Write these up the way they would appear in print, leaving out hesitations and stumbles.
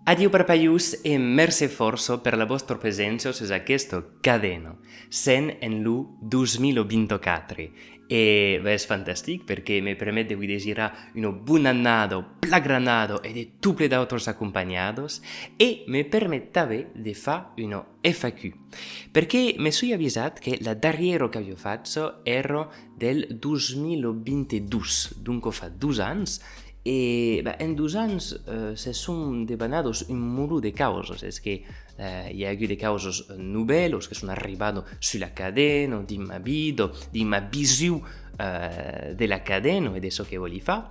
Addio parpaius e merci forso per la vostra presenza su questo cadeno, sen en lu 2024. E è fantastico perché mi permette di desirare un buon annado, plagranado e di tutti gli altri accompagnados e mi permette di fare uno FAQ. Perché mi sono avvisato che la derniera che io faccio era del 2022, dunque fa 2 anni. Et en 2 ans, se sont debanados un mulo de causes. Es que hi ha des causes nouvelles que sono arrivate sulla cadena, di ma vida, di ma visione della cadena e di ciò che voglio fare.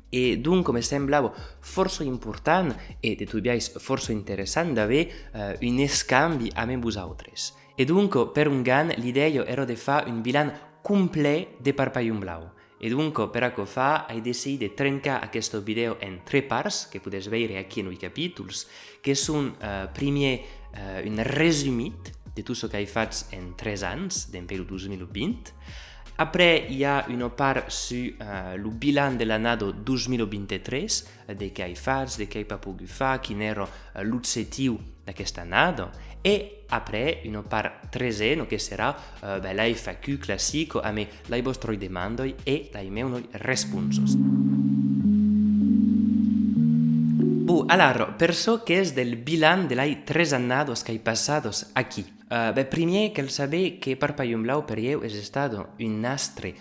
E dunque mi sembrava forse importante e de tubiais forse interessante avere un scambio a me vosaltres. E dunque per un gan l'idea era di fare un bilan complet de Parpaium Blau. E dunque per ecco fa hai deciso di trencare questo video in 3 parti che potete vedere qui nei capitoli che sono prima un resume di tutto ciò che hai fatto in 3 anni del periodo 2020. Après, il y a une part sur le bilan de l'année 2023, de che hai fatto, de che hai pas potuto fare, quin era l'objectiu d'aquesta année. Et après, une part tresena che sarà la FAQ classico a me le vostre domande e le mie risposte. Allora, per ciò che è del bilan delle 3 anni che hai passato qui. Prima che sapere che Parpaium Blau per io è stato un astre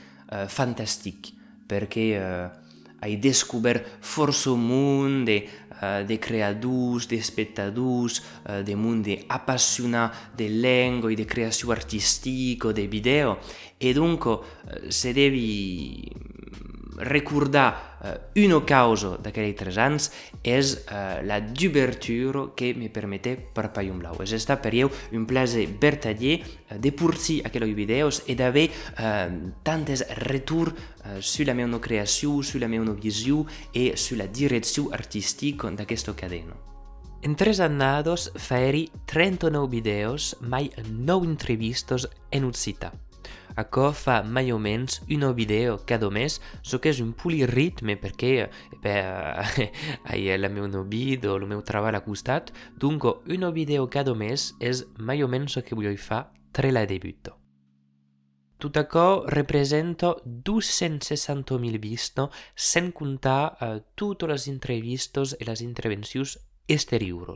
fantastico, perché hai scoperto forse un mondo di creatori, di spettatori, di mondi appassionati di lingua, di creazione artistica, di video, e dunque se devi ricordare una causa da quei 3 anni è la d'ouverture che mi permette Parpaium Blau. È stato per io un piacere vertaglier di portare a quei video e di avere tanti retour sulla mia creazione, sulla mia visione e sulla direzione artistica da questo cadeno. In 3 anni farei 39 video, mai 9 interviste in uscita. Acò fa mai o mens un video cada mes, so che è un puli ritme perché hai la mia vida, il mio lavoro a costat, dunque un video cada mes è mai o mens so che voglio fare 3 la debutto. Tutto ciò rappresenta 260.000 viste, senza contare tutte le interviste e le intervenzioni esteriori.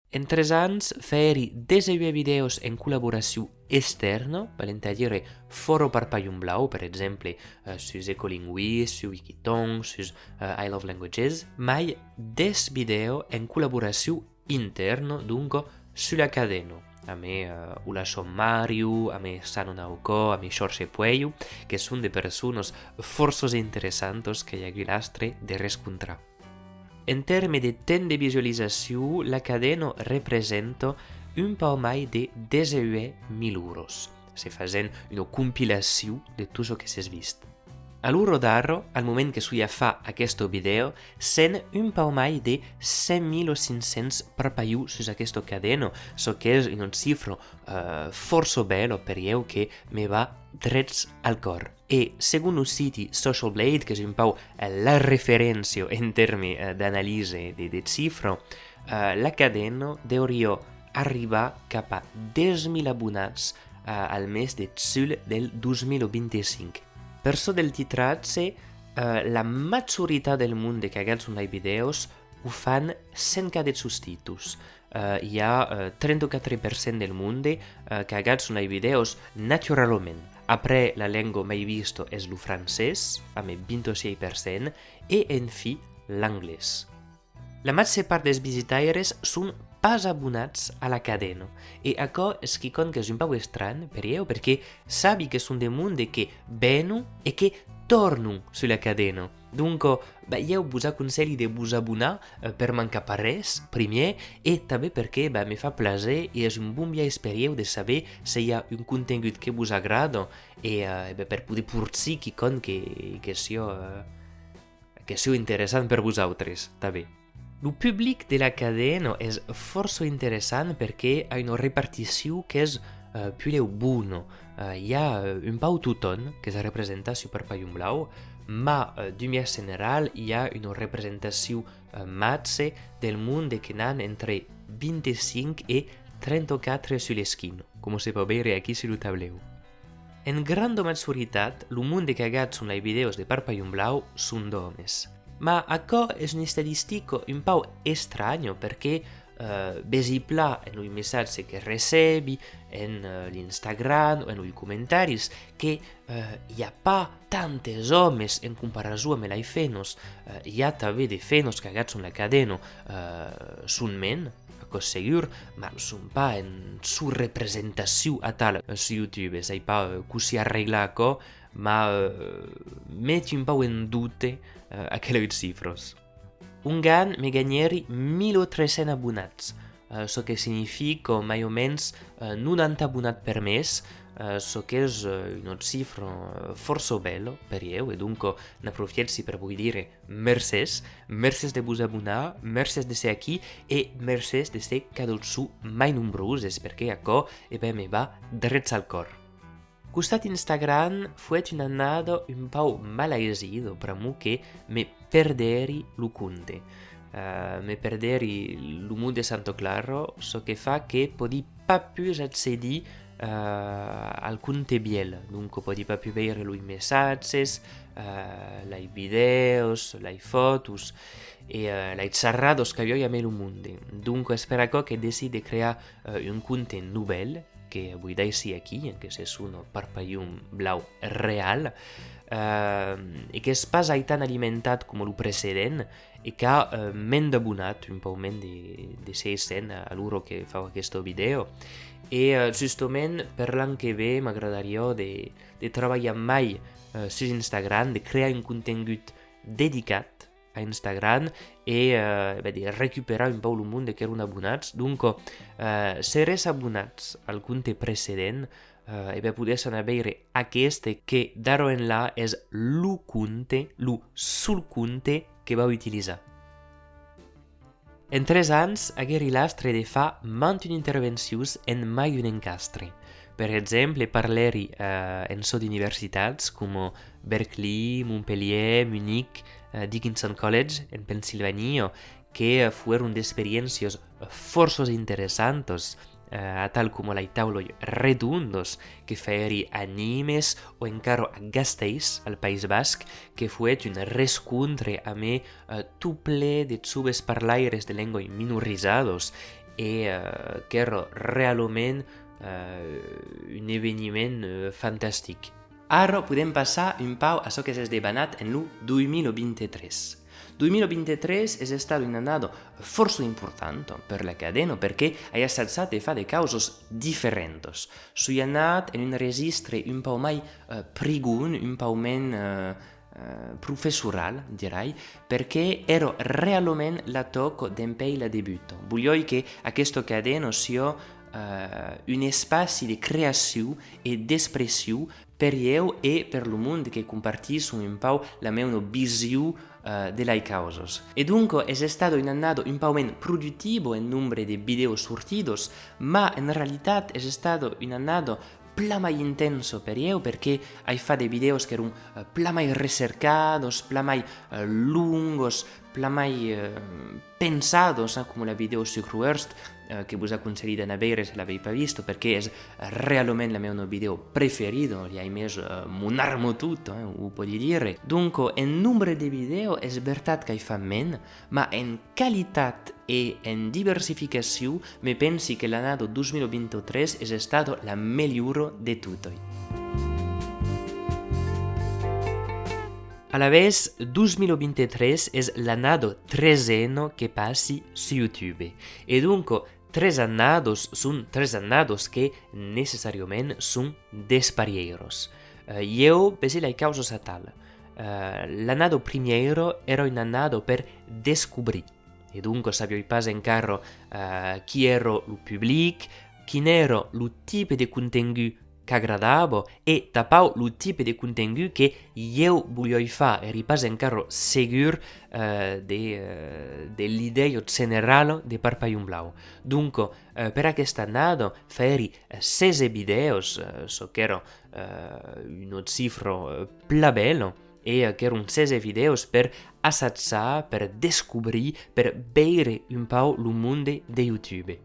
In 3 anni farei 19 video in collaborazione esterna, vale a dire foro Parpaium Blau, per esempio su Ecolinguis, su Wikiton, su I Love Languages, ma 10 video in collaborazione interna, dunque sulla cadena. A me Ula Sommario, a me Sano Nauco, a me Xorxe Pueyo, che sono de persones forse interessanti che hi ha lastre de riscontrare. In termini di temps de visualització, la cadena representa un po' mai de 18.000 euros, se facent una compilació de tot el que s'ha vist. A l'uro d'ara, al moment que suia fa aquest video, sent un po' mai de 100.500 parpaiu sus aquesta cadena, so que és una xifra força bella per io che me va drets al cor. E secondo il sito Social Blade, che è un po' la referenza in termini d'analisi di cifre, la cadena dovrebbe arrivare cap a 10.000 abbonati al mese del 2025. Per so del titratge, la maggiorità del mondo che ha suoi videos ho fan senza de sostitus. Hi ha 34% del mondo che ha suoi videos naturalment. Après, la lingua mai visto és el francès, amb 26%, e, en fi, l'anglès. La major part dels visitaires són pas abonats a la cadena, e això és quelcom que és un poc estrany per io, perquè sabi que són de monde que venen e que tornen sulla cadena. Dunque, io vos aconsello de vos abonar per mancar per res, primer, e també perquè mi fa plaer i és un bon viatge per io de saber si hi ha un contingut que vos agrada e per poder portar quelcom que sia interessant per vosaltres, també. El públic de la cadena és força interessant perquè ha una repartició que és più bona. Hi ha un pau tothom que es representa su Parpaium Blau, ma d'un manière general hi ha una representació mazze del monde que n'han entre 25 e 34 sur l'esquina, com se pot veure aquí sur el tableu. En grande majoritat, el monde que agats són les videos de Parpallum Blau són d'homes. Ma això és un estadístico un po' estranyo perché vesipla en i messaggi che recebi, en l'Instagram o en i commentari che hi ha pas tantes homes en comparació amb les fenos, hi ha també de fenos que agats la cadena són men, això segur, ma són pas en su representació a tal su YouTube, sai pas così arregla això, ma metti un po' in dubte aquelles cifres. Un gan me gagneri 1300 abonats, ce que significa mai o menys 90 abonats per mes, ce que és una xifra força bella per io, e dunque n'approfitsi per voi dire mercès de vos abonar, mercès de ser aquí e mercès de ser cada su mai nombroses, perché això me va dret al cor. Costat Instagram fuet un annado un po' malaisido per mu che me perderi lo conte. Me perderi lo mood de Santo Claro, so che fa che podi pas più accedi al conte biel. Dunque podi pas più vedere i messaggi, i videos, le fotos e le xerrados che io a lo mondo. Dunque spero che decide creare un conte nouvel, que vull dir aquí, que és un Parpallum Blau real, i que és pas tan alimentat com el precedent i que m'hem d'abonat un poc de 600 a l'euro que fa aquest vídeo. I justament per l'any que ve m'agradaria de treballar mai sur Instagram, de crear un contingut dedicat a Instagram e de recuperar un po' el món que eren abonats. Dunque, si eres abonats al compte precedent, podeu anar a veure aquest que d'ara en là és el sul compte que vau utilitzar. En 3 anys, aguerri l'astre de fa mantes intervencions en mai un encastre. Per exemple, parleri en so d'universitats com Berkeley, Montpellier, Munich, Dickinson College en Pennsylvania, que fueron d'experiències força interessantes, tal com les taules redondos que feien animes o encara a Gasteiz, al País Basc, que fuet un rescontre amb tot ple de joves parlaires de llengua minoritzades i que era realment un esdeveniment fantàstic. Ara podem passar un pau a això que s'ha esdevenat en el 2023. 2023 è stato un anno forse importante per la cadena perché ha stato fatto di cause differenti. Sono andato in un registro un po' mai prigun, un po' meno professoral, direi, perché ero realmente la tocco d'empei la debutto. Voglio che a questo cadena sia un spazio di creazione e di espressione per io e per il mondo che compartiscono un po' la mia visione delle cause. E dunque è stato un anno un po' meno produttivo in numero di video sortiti, ma in realtà è stato un anno pla mai intenso per io perché hai fatto dei video che erano pla mai ricercados, pla mai lungos, pla mai pensados, come la video su Cruhurst, che vi consiglio di vedere se l'avete pas visto perché è realmente la mia video preferito, li hai messo mon armo tutto, lo puoi dire. Dunque, in numero di video è vero che fa meno, ma in qualità e in diversificazione mi pensi che l'anno 2023 è stato la migliore di tutti. A la vez, 2023 è l'anno 13 che passi su YouTube e dunque 3 annados son 3 annados que necessàriament són desparieros. Io penso le causes a tal. L'annado primero era un annado per descobrir. E dunque sapio pas encara chi era il pubblic, quin era il tipo di contenuto che agradava e tapau il tipo di contenuto che io voglio fare e ripas encara segur dell'idea generale di Parpallum Blau. Dunque, per aquest annado feri 16 videos, so che era una cifra pla bella, e che erano 16 video per assaggiare, per scoprire, per vedere un po' il mondo di YouTube.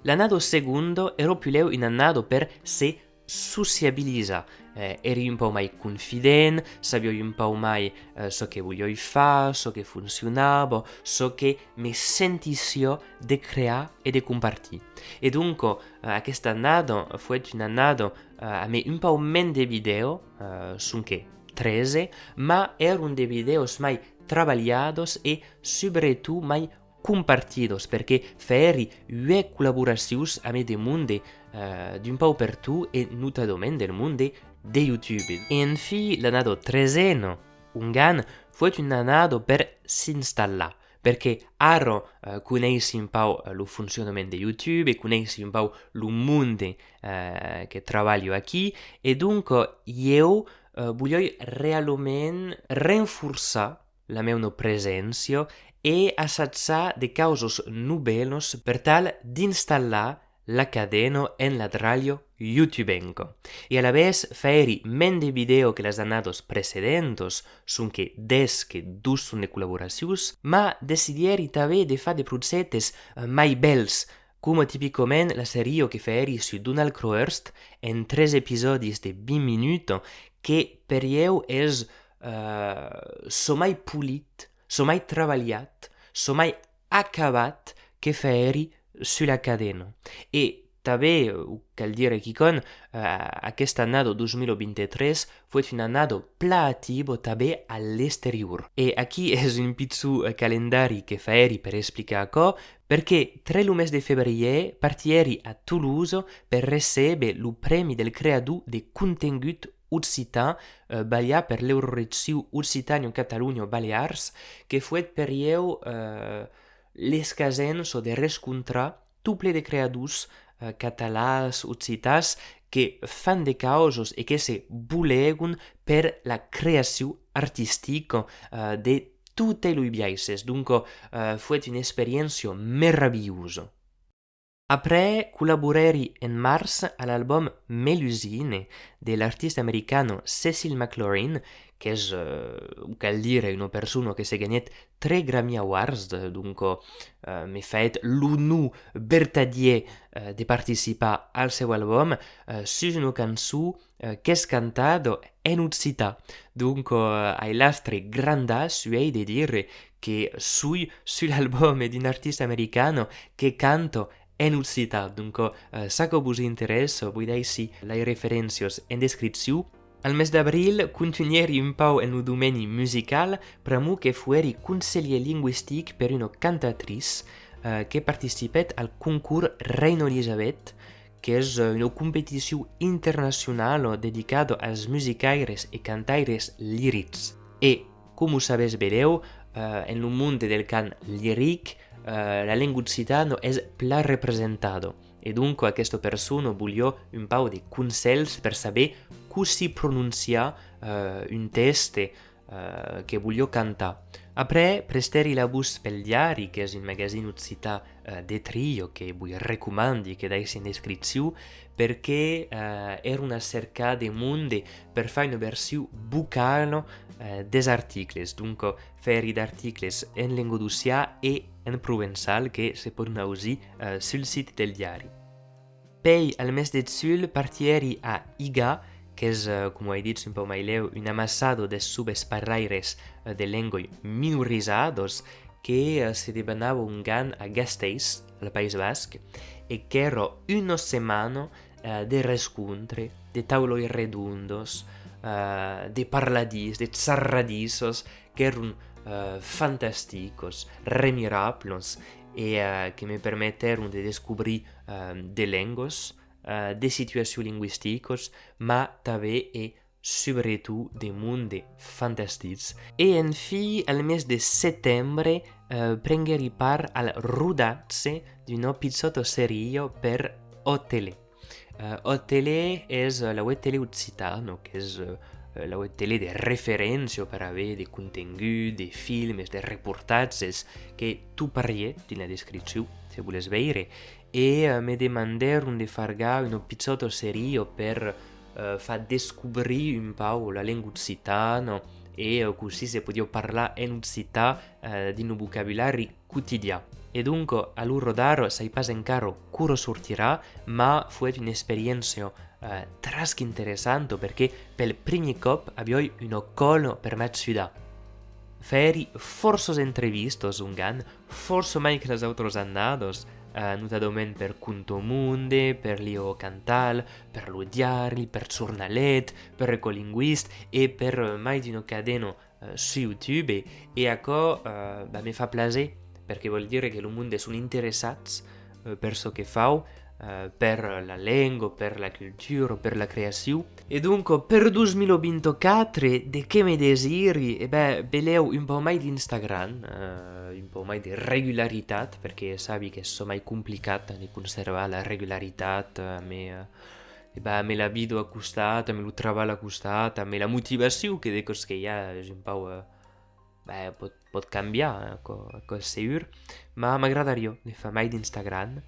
L'anno secondo era più un anno per se sociabilizzare. Eri un po' mai confidente, sapevi un po' mai so che voglio fare, so che funzionava, so che mi sentissi di creare e di compartire. E dunque, questo anno fu un anno a me un po' meno di video, sono che 13, ma erano dei video mai travagliati e soprattutto mai compartidos, perché feri ue collaborazioni a me del mondo d'un po' per tu e notamment del mondo di YouTube. E infine l'anno 13, un gan, fu un anno per s'installare, perché ero conosci un po' il funzionamento di YouTube, conosci un po' il mondo che lavoro qui, e dunque io voglio realmente rinforzare la mia presenza e assaggiare de causos nubelos per tal di installare la cadena en la radio YouTubenco. E a la vez feri mende video que las annados precedentes, sun que des que dus sun de collaborazius, ma desidieri també de fa de progettes mai bels, come tipicament la serie che feri su Donald Crowhurst en 3 episodis de 20 minuti, che per io es so mai pulit, so mai travagliat, so mai acabat che feri sulla cadena. E també, cal dire che con aquest anno 2023 fu un anno plativo també all'esterior. E aquí és un pizzu calendari che feri per explicar co, perché 3 lumes de febbraio partieri a Toulouse per ricevere il premi del creador de contengut occitan ballar per l'Euroregió Occitània-Catalunya-Balears, que fu per io l'escasenso de rescontrar tuple de creadors catalans, occitans, que fan de causos e que se volegun per la creació artistica de tutte le viajes. Dunque, fu un'esperienza meravigliosa. Après, collaboreri en mars all'album Melusine dell'artista americano Cecil McLaurin, che és, cal dire, una persona che s'ha guanyat 3 Grammy Awards, dunque mi fet l'honor vertadier de participar al seu album su una cançó che és cantada en occità. Dunque, ai l'altre grandas, io de dire che sui sull'album di un artista americano che canto en occità. Dunque, sa que vos interessa, vedeu les referències en descripció. Al mes d'abril, continueri un po' en el domeni musical, premu que fueri conseller linguistic per una cantatrice que participet al concurs Reina Elisabeth, que és una competició internacional dedicada als musicaires e cantaires lírics. E, com ho sabeu vedeu, en el món del cant líric, la lingua occitana és pla representada. E dunque a questa persona voglio un po' di consells per saber come si pronuncia un testo che voglio cantare. Après, presteri la vos pel diari, che è un magazine occità de trio che vi raccomandi che dai in descrizione, perché era una cerca de mondi per fare una versione vocale des articles. Dunque, feri d'articles en lingua d'Ossià e en provençal che si possono usare sul sito del diario. Poi, al mes de sul, partieri a IGA, che è, come hai detto un po' mai leu, un ammassado de subes parlaires de lingue minorizados che si debanava un gan a Gasteiz, al País Basc, e che era una settimana de rescontri, de tauloi redondos, de parladis, de zarradissos, che erano fantásticos, remirables, e che mi permetterono di scoprire de lenguas, de situacions linguistiques, ma també e soprattutto de mondi fantastics. E infine, al mes de settembre, prengeri part al rodatge di una piccota serie per OTL. OTL és la web tele occitana, que és la web tele de referència per haver de contingut, de films, de reportatges, que tu parlier in la descripció, si voles veure, e mi demandarono di fare una piccola serie per far descoprire un po' la lingua occitana e così se potevo parlare in occità di un vocabolario quotidiano. E dunque a loro dare sai pas encara come sortirà, ma fu un'esperienza tras interessante perché per il primo cop abbiamo un colo per me città. Feri forse intervistos un gan, forse mai che les autres annados, notadament per Conto Munde, per Leo Cantal, per lo diari, per Giornalet, per Ecolinguist e per mai di una cadena su YouTube e a co mi fa piacere perché vuol dire che il mondo sono interessati per ciò che fa, per la lingua, per la cultura, per la creazione. E dunque per 2024 di che mi desiri? E beleu un po' mai di Instagram, un po' mai di regolarità, perché sai che è mai complicata di conservare la regolarità, me la video accostata, me lo travaglio accostata, me la motivazione che dico che è un po' pot cambiare, col sicuro, ma m'agradaria di fare mai di Instagram,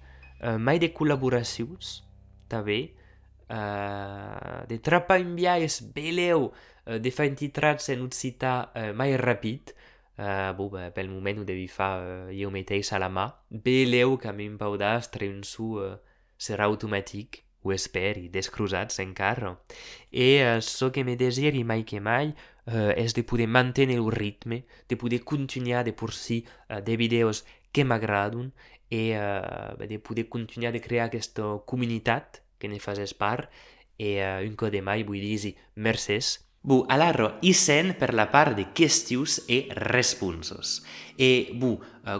mai de collaborazioni, també, de trapar in biais beleu, de fare intitrats en occità mai rapid, pel moment ho devi fare io mateix a la mà, beleu que a mi em pau d'astre un su serà automàtic, ho esperi, descrusats encara. E so que me desiri mai que mai és de poder mantenir el ritme, de poder continuar de porsi de videos que m'agraden e de poder continuar de crear aquesta comunitat que ne fas part e un cop de mai vull dir mercès. Allora, i sen per la part de qüestions e responsos. E,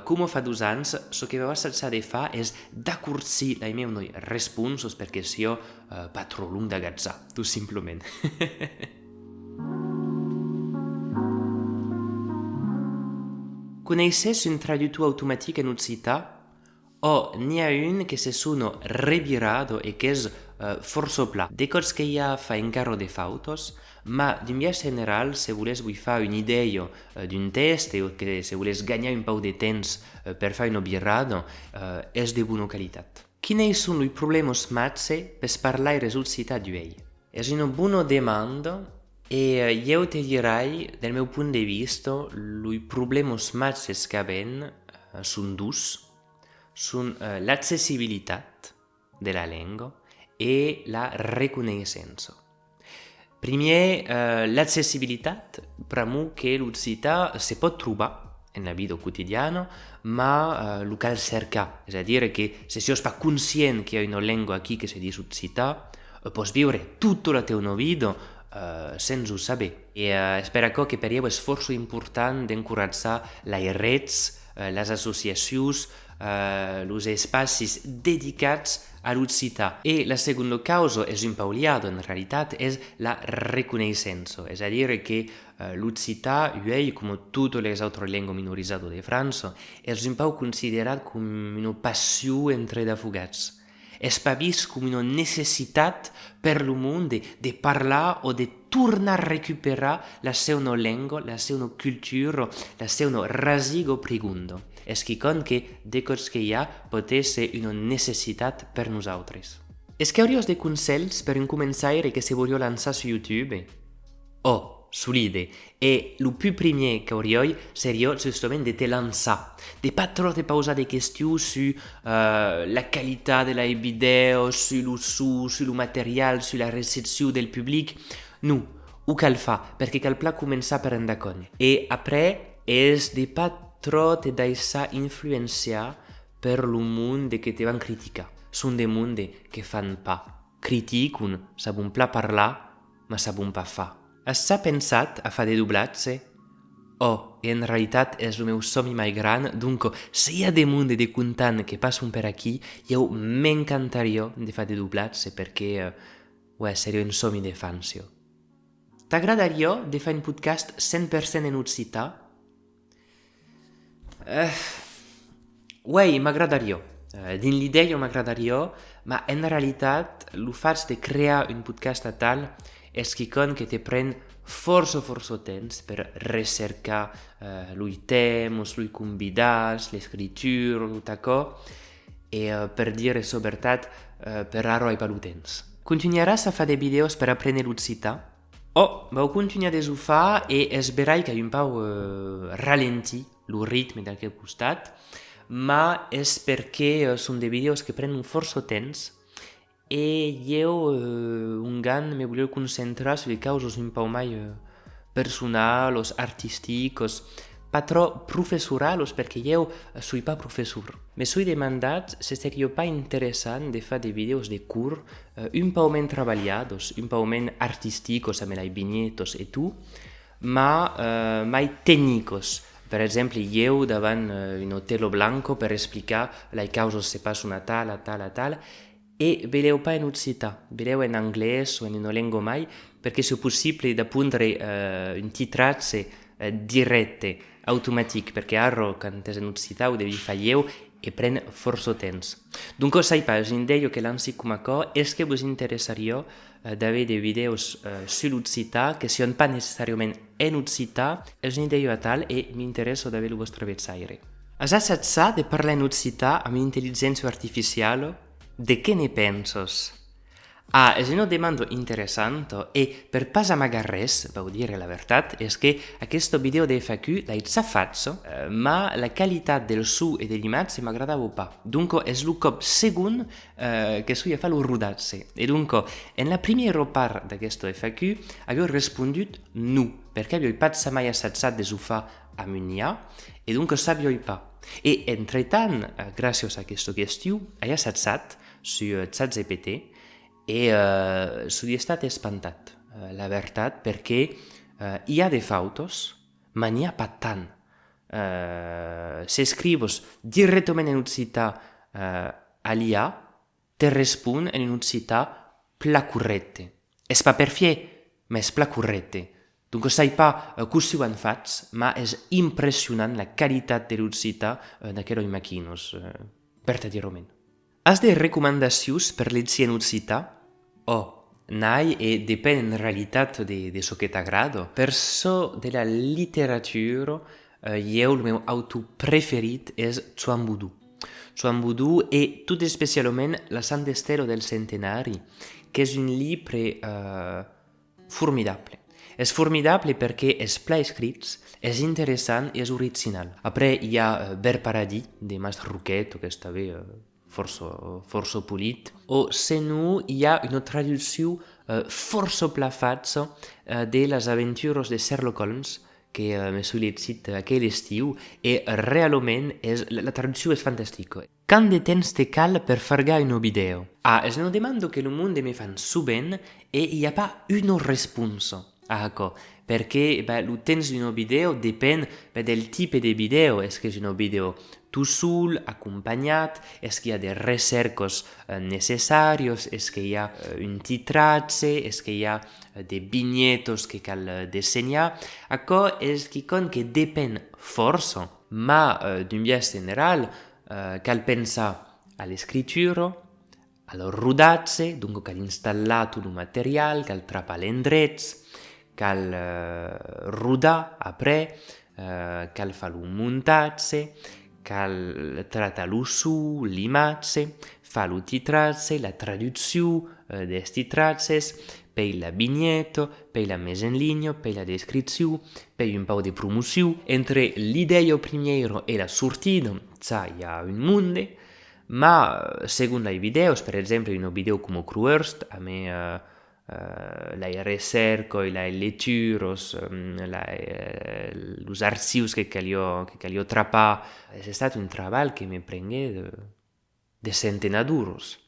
com fa 2 anys, el que vaig pensar de fer és d'acurcir les meves responsos perquè si jo va trop long d'agatzar, tot simplement. Coneixes un traductor automàtic en occità? N'hi ha un che se sono revirato e che è forse pla. De cose che ja fa encara de fautos, ma d'un via general, se voles vull fare un'idea d'un test o che se voles gagnar un pau de temps per fare un birrado, és de bona qualitat. Quins són i problemes matxe per parlare l'occità d'uei? És una bona demanda e io te direi, dal mio punto di vista, i problemi matxes che abbiamo sono due. Sono l'accessibilità della lingua e la riconoscenza. Prima, l'accessibilità, per me che l'occità si può trovare nella vita quotidiana, ma lo cal cercare. È a dire che se si è consciente che hai una lingua qui che si dice occità, puoi vivere tutta la tua vita senza sapere. E spero che per io è forse importante incoraggiare le reti, le associazioni, los espacis dedicats a l'occità. E la seconda causa è un po' liata, in realtà, è la riconoscenza. È a dire che l'occità, come tutte le altre lingue minorizzate di Francia, è un po' considerata come una passione entre affogats. È vista come una necessità per il mondo di parlare o di tornare a recuperare la sua lingua, la sua cultura, la sua radice profonda. È che de cose che ja pot essere una necessità per nosaltres. È che hauries de consells per un començaire che se voglio lanciare su YouTube? Solide. E il più primo che avrei seria giustamente di te lanciare. Di pas troppo pausare di questioni su la qualità dei video, sul su, sul materiale, sulla recensione del pubblico. No, o cal fa, perché cal pla començar per endacon. E après, és de pas troppo te deixar influenciar per il mondo che ti van criticar. Sono dei mondi che fanno pa. Criticano, sabon pla parlar, ma sabon pa fa. Has pensat a fare de doblatge? In realtà è il mio sogno più grande, dunque se hi ha dei mondi di contant che passano per aquí, io m'encantaria di fare de doblatge perché seria un sogno di infanzia. T'agradaria di fare un podcast 100% in occità? M'agradaria. Din l'idea m'agradaria, ma in realtà il fatto di creare un podcast a tal è che ti prende forse temps per ricercare i temi, i convidati, le scritture, tutto ciò, e per dire soprattutto per arrivare al temps. Continuerai a fare dei video per apprendere l'occità? Oh, vau continuar de fa e es verai que un pau ralenti lo ritme d'aquest costat, ma és perquè són de videos que prenen força temps e eu un gan me voleu concentrar sulle causes un pau mai personalos, artisticos, pas trop professoralos, perché eu sui pas professor. Me sui demandat se seria pas interessant de fa de videos de cur un pau men travagliados, un pau men artisticos, amb els vignetos e tu, ma mai tecnicos. Per exemple, eu davant un hotel blanco per explicar le causes se pas una tal, e veleu pas en occità, veleu en anglès o en una lingua mai, perché se possibile da pondre un titratge dirette, automatic, perché arro, quand és en occità, ho devi fa eu e pren força temps. Donc, sai pas, un deio que lanci com acò, és que vos interessaria d'haver de videos sull'occità, que sion pas necessàriament en occità, és un deio a tal e m'interessa d'haver il vostre vetsaire. Has assajat de parlar en occità amb intel·ligència artificial? De què ne penses? Ah, és una demanda interessant e per pas amagar res, vau dire la veritat, és que aquest video de FAQ l'he fatto, ma la qualitat del su e dell'imatge m'agradava pas. Dunque, és il cop segon che sui a fare il rodatge. E dunque, en la primera part d'aquest FAQ, avevo rispondut no, perché avevo pas mai assajat de fa amb un IA, e dunque sabio pas. E entretant, gràcies a aquesta qüestió, he assajat su ChatGPT e sono stato espantat, la veritat, perché hi ha de fotos, ma n'hi ha pas tant. Se scrivos direttament en occità a l'IA, te respon en occità pla correcte. És pas perfect, ma és pla correcte. Donc sai pas così ho han fatto, ma és impressionant la qualitat de l'occità d'aquells maquinos, per te dir-ho. Has de recomanacions per llegir en occità? Oh, n'hai e depèn en realitat de so que t'agrada. Per so de la literatura, el meu autor preferit és Chuan Budu. Chuan Budu e tot especialment La Sant Estero del Centenari, que és un llibre formidable. És formidable perquè és pla escrits, és interessant i és original. Après, hi ha Ver Paradis, de Mas Roquet, que està bé, força polit, o se no hi ha una traducció força plafata de les aventures de Sherlock Holmes, que me soy llegit aquell estiu, e realment la traducció és fantàstica. Quant de temps te cal per fargar un video? Ah, és una demanda que el món me fan sovint e hi ha pas una responsa. Ah, ecco, perché il temps di un video dipende del tipo di video. Est-ce que è un video tu sol, accompagnat? Est-ce qu'il y a des recercos necessarios? Est-ce qu'il y a un titratge? Est-ce qu'il y a des vignetos que cal disegnar? Ecco, és quelcom que depèn força, ma d'un biais general cal pensar a l'escritura, al rodatge, dunque cal installar tot el material, cal trapar l'endrets, cal rodar après, cal fare un muntatge, cal tratar lo su, l'imatge, fare lo titratge, la traduzione des titratges, poi la vignetto, poi la mise en ligne, poi la descrizione, poi un po' di promozione. Entre l'idea primiero e la sortita hi ha un mondo, ma secondo i videos, per esempio un video come Cruhurst, a me la recerco, la lecturas, los archivos que calio trapar, è stato un trabajo que me prende de centenaduros.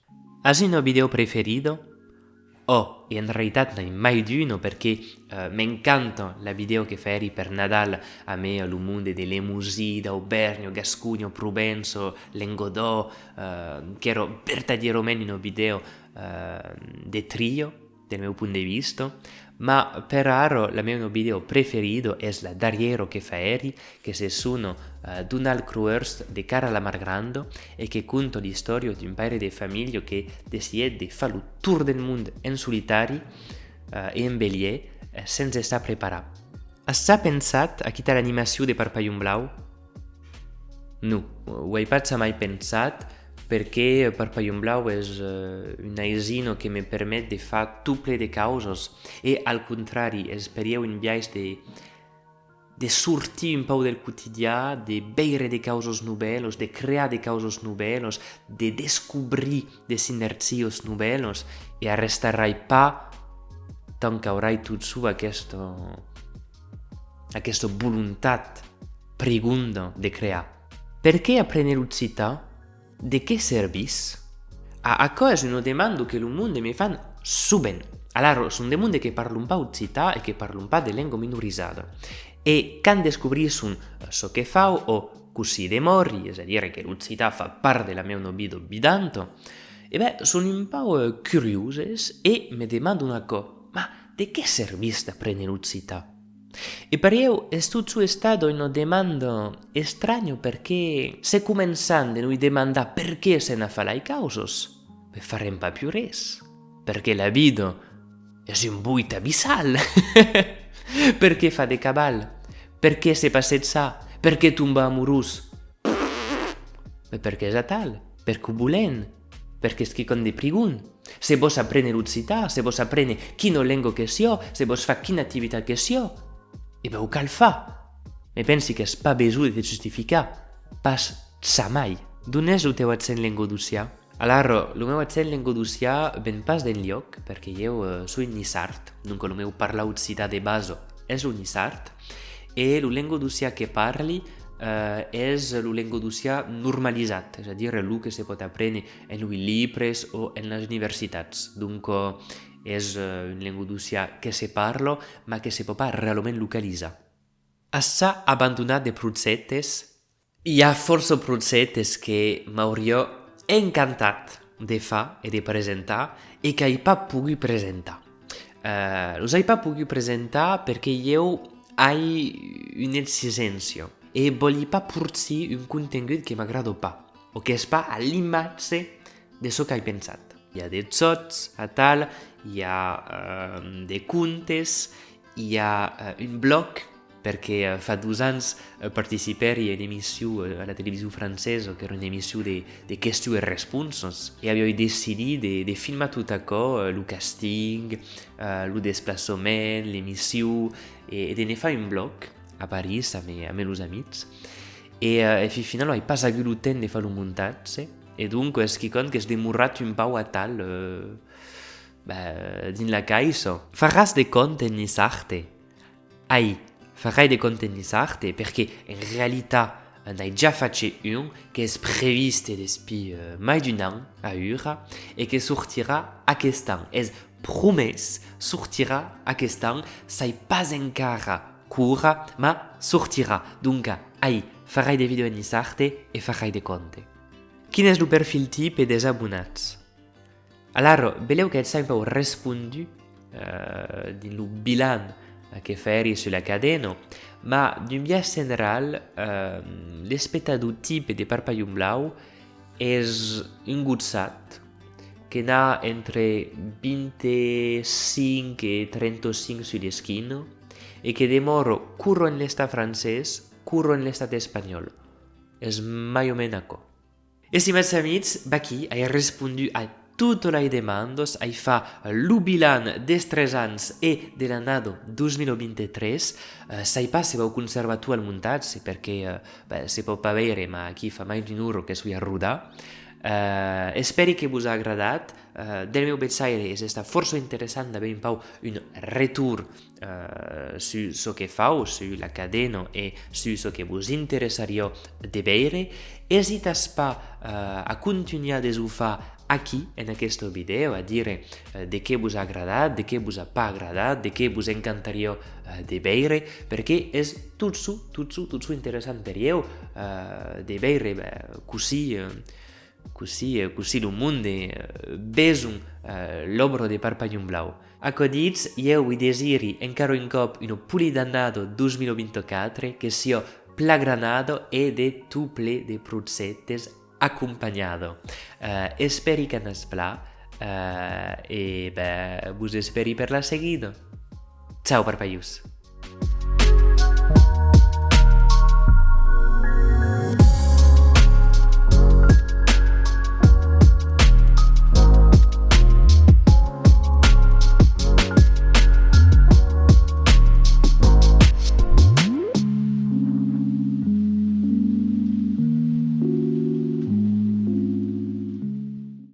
Has un video preferido? Oh, in realtà non è mai di uno, perché mi encanta la video che fai per Nadal a me, al mondo delle musiche, Auvergne, Gascogno, Provenzo, Lengodò, che ero per tagliare in un video de trio, del mio punto di vista, ma per aro la mia video preferito è la Darriero che fa eri, che se sono Donald Cruhurst di Cara alla Margrando e che conta la storia di un paio di famiglie che decide di fare il tour del mondo in solitari e in bélier senza stare preparato. Has già pensato a quittare l'animazione di Parpaion Blau? No, ho pas mai pensat, perquè Parpallon Blau és un aisino que me permet de fer tot ple de causes e al contrari, esperieu un viatge de sortir un peu del quotidià, de veure de causes nouvelles, de crear de causes nouvelles, de descobrir des inerzios nouvelles e arrestarai pas tant qu'aurai tot su aquesta voluntat pregunda de crear. Per què aprendre l'occità? De què servís? Això és una demanda que el món me fan sovint. Allora, sono demande che parlo un po' occità e che parlo un po' di lingua minorizzata. E quando scopriscono ciò che fa o così de morri, è a dire che l'occità fa parte della mia vida bidanto, sono un po' curiose e mi domandano ma di che servís apprendere l'occità? E per io è tutto stato una domanda strana perché se cominciando a noi domandare perché se ne fa le cause, per fare un po' più res, perché la vita è un buit abissale, perché fa de cabal, perché se passeggia, perché tomba amorós, perché è tal, perché volent, perché schicon de prigun. Se vos apprene l'occità, se vos apprene quina lingua che sia, se vos fa quina attività che sia, e veu cal fa. E pensi che és pas besoin de justificar, pas mai. D'on és el teu accent llenguadocià? Allora, el meu accent llenguadocià ven pas d'enlloc, perquè jo soy nissart, donc el meu parlar occità de base és un nissart, e el llenguadocià que parli és el llenguadocià normalitzat, és a dir, el que se pot aprendre en els llibres o en les universitats. Donc, és un llenguadocià que se parla, ma que se pot pas realment localitzar. Has abandonat de progettes? Hi ha força progettes que m'hauria encantat de fer i de presentar e que n'he pas pogut presentar. Els n'he pas pogut presentar perquè jo he una exigència e volia pas portar un contingut que m'agrada pas o que és pas a l'imatge de ce que he pensat. Hi ha des jocs, a tal, hi ha de contes, hi ha un blog, perquè fa 2 anys participei en emissió a la televisió francesa, que era una emissió de qüestions i responses, i havia decidit de filmar tot això, el casting, el desplaçament, l'emissió, i de ne fer un blog a París amb els amics. I al final he pas hagut el temps de fer el muntatge, e donc és quelcom que és demorat un peu a tal dins la caixa. Faràs de contenitzar-te? Ai, farai de contenitzar-te perquè en realitat n'hai già fatto un che è previsto depuis mai d'un an a ora e che sortirà aquest any. És promès, sortirà aquest any, sai pas encara cura, ma sortirà. Donc, ai, farai de videonitzar-te e farai de conte. Quin és el perfil tip dels abonats? Allora, veleu que ets un respondu dins el bilan che fai sulla cadena, ma d'un biais general, l'espectador type de Parpallon Blau és un gossat que n'ha entre 25 e 35 sull'esquina e che demora curro en l'estat francès, curro en l'estat espanyol. És mai o menys això. Estimats amics, aquí he respondu a tutte le domande, hai fa il bilan des 3 anys e de l'anno 2023. Sai pas se vau conservar tu al muntatge, perché se pot pas veure, ma aquí fa mai d'un ora que sui a rodar. Espero que vos ha agradat. Del meu pensaire és força interessant d'haver un retur su ce que fau, su la cadena e su ce que vos interessaria de veure. Hesitas pas a continuar de ho fer aquí, en aquest video, a dire de què vos ha agradat, de què vos ha pas agradat, de què vos encantaria de veure, perquè és tot interessant per jo de veure così el món veus l'obra de Parpallon Blau. Acodits, jo vi desiri encara un cop una pulida annata 2024 che sia plagranado e de tu ple de progettes accompagnado. Speri que n'es pla e vos esperi per la seguida. Ciao, Parpallus!